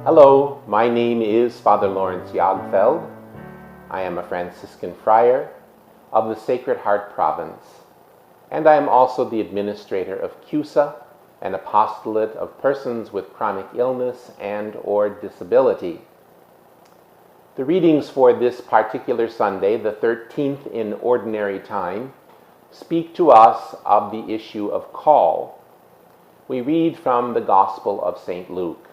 Hello, my name is Father Lawrence Jagfeld. I am a Franciscan friar of the Sacred Heart Province, and I am also the administrator of CUSA, an apostolate of persons with chronic illness and/or disability. The readings for this particular Sunday, the 13th in Ordinary Time, speak to us of the issue of call. We read from the Gospel of St. Luke.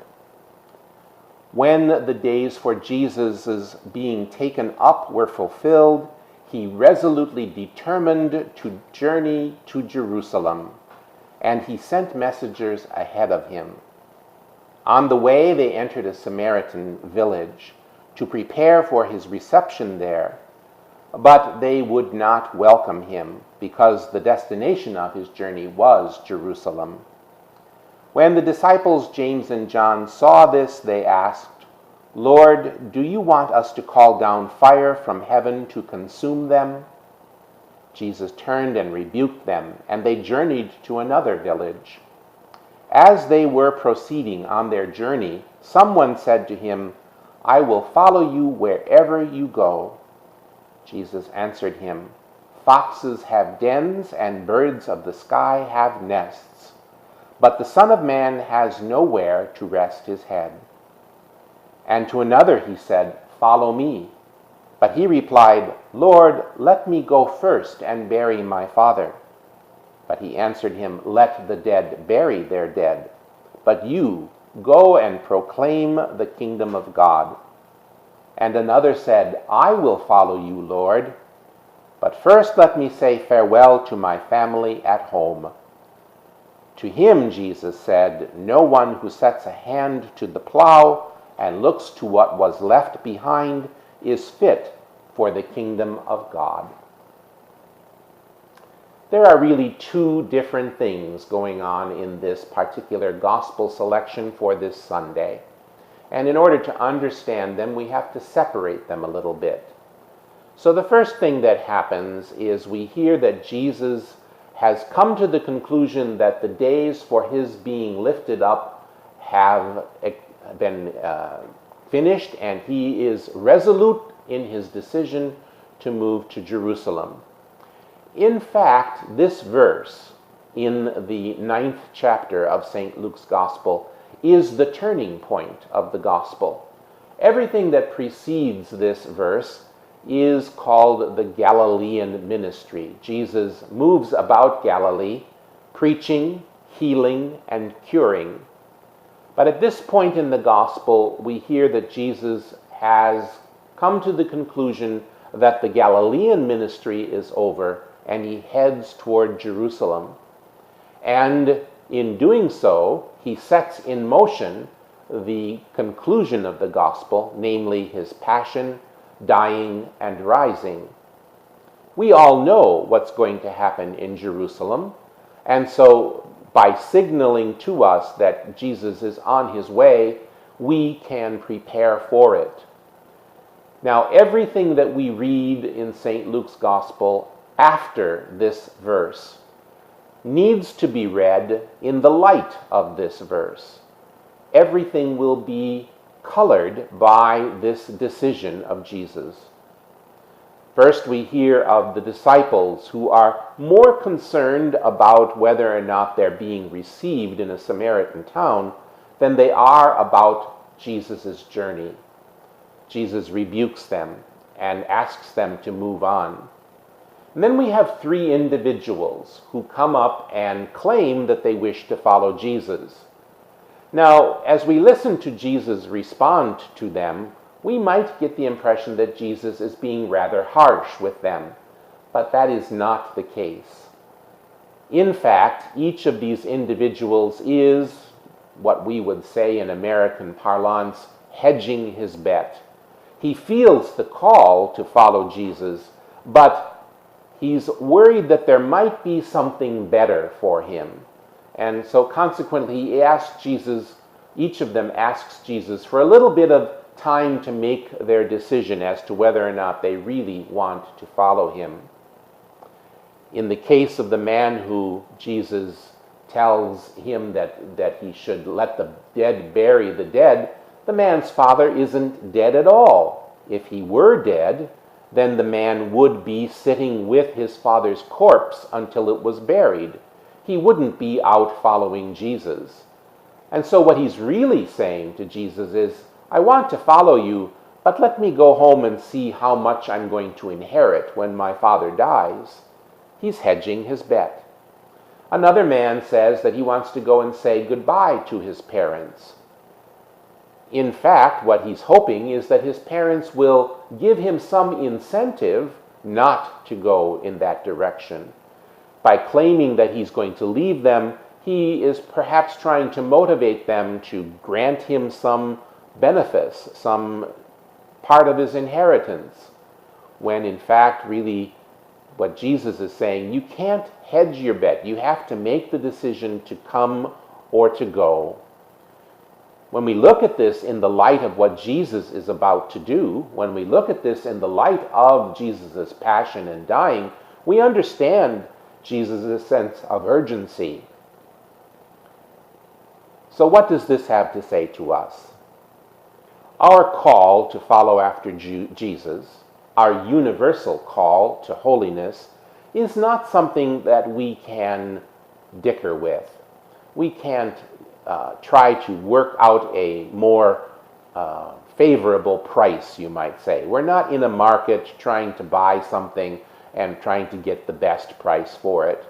When the days for Jesus' being taken up were fulfilled, he resolutely determined to journey to Jerusalem, and he sent messengers ahead of him. On the way, they entered a Samaritan village to prepare for his reception there, but they would not welcome him because the destination of his journey was Jerusalem. When the disciples James and John saw this, they asked, "Lord, do you want us to call down fire from heaven to consume them?" Jesus turned and rebuked them, and they journeyed to another village. As they were proceeding on their journey, someone said to him, "I will follow you wherever you go." Jesus answered him, "Foxes have dens and birds of the sky have nests, but the Son of Man has nowhere to rest his head." And to another he said, "Follow me." But he replied, "Lord, let me go first and bury my father." But he answered him, "Let the dead bury their dead, but you go and proclaim the kingdom of God." And another said, "I will follow you, Lord, but first let me say farewell to my family at home." To him Jesus said, "No one who sets a hand to the plow and looks to what was left behind is fit for the kingdom of God." There are really two different things going on in this particular gospel selection for this Sunday. And in order to understand them, we have to separate them a little bit. So the first thing that happens is we hear that Jesus has come to the conclusion that the days for his being lifted up have been finished, and he is resolute in his decision to move to Jerusalem. In fact, this verse in the 9th chapter of St. Luke's Gospel is the turning point of the Gospel. Everything that precedes this verse is called the Galilean ministry. Jesus moves about Galilee, preaching, healing, and curing. But at this point in the Gospel, we hear that Jesus has come to the conclusion that the Galilean ministry is over, and he heads toward Jerusalem. And in doing so, he sets in motion the conclusion of the Gospel, namely his passion, dying, and rising. We all know what's going to happen in Jerusalem, and so by signaling to us that Jesus is on his way, we can prepare for it. Now, everything that we read in St. Luke's Gospel after this verse needs to be read in the light of this verse. Everything will be colored by this decision of Jesus. First, we hear of the disciples who are more concerned about whether or not they're being received in a Samaritan town than they are about Jesus' journey. Jesus rebukes them and asks them to move on. And then we have three individuals who come up and claim that they wish to follow Jesus. Now, as we listen to Jesus respond to them, we might get the impression that Jesus is being rather harsh with them, but that is not the case. In fact, each of these individuals is, what we would say in American parlance, hedging his bet. He feels the call to follow Jesus, but he's worried that there might be something better for him. And so consequently, he asks Jesus, each of them asks Jesus for a little bit of time to make their decision as to whether or not they really want to follow him. In the case of the man who Jesus tells him that he should let the dead bury the dead, The man's father isn't dead at all. If he were dead, then the man would be sitting with his father's corpse until it was buried. He wouldn't be out following Jesus. And so what he's really saying to Jesus is, I want to follow you, but let me go home and see how much I'm going to inherit when my father dies. He's hedging his bet. Another man says that he wants to go and say goodbye to his parents. In fact, what he's hoping is that his parents will give him some incentive not to go in that direction. By claiming that he's going to leave them, he is perhaps trying to motivate them to grant him some benefice, some part of his inheritance, when in fact, really, what Jesus is saying, you can't hedge your bet. You have to make the decision to come or to go. When we look at this in the light of what Jesus is about to do, when we look at this in the light of Jesus' passion and dying, we understand Jesus' sense of urgency. So what does this have to say to us? Our call to follow after Jesus, our universal call to holiness, is not something that we can dicker with. We can't try to work out a more favorable price, you might say. We're not in a market trying to buy something and trying to get the best price for it.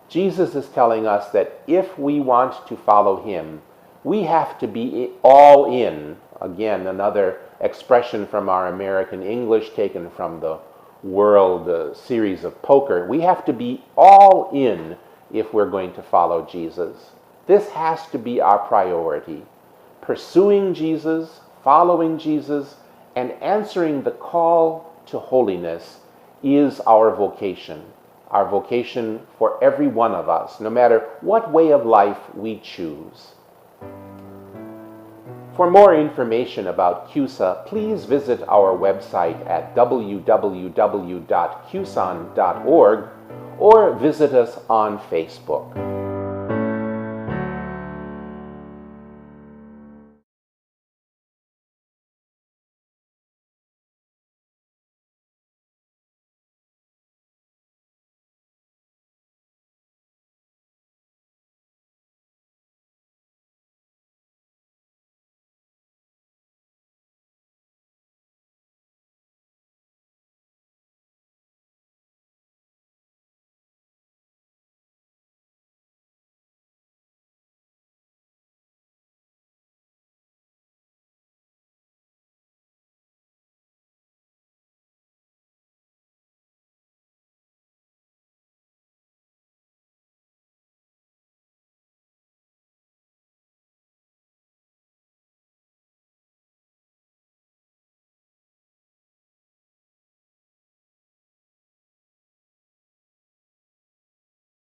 Jesus is telling us that if we want to follow him, we have to be all in. Again, another expression from our American English taken from the World Series of Poker. We have to be all in if we're going to follow Jesus. This has to be our priority. Pursuing Jesus, following Jesus, and answering the call to holiness is our vocation for every one of us, no matter what way of life we choose. For more information about CUSA, please visit our website at www.cuson.org or visit us on Facebook.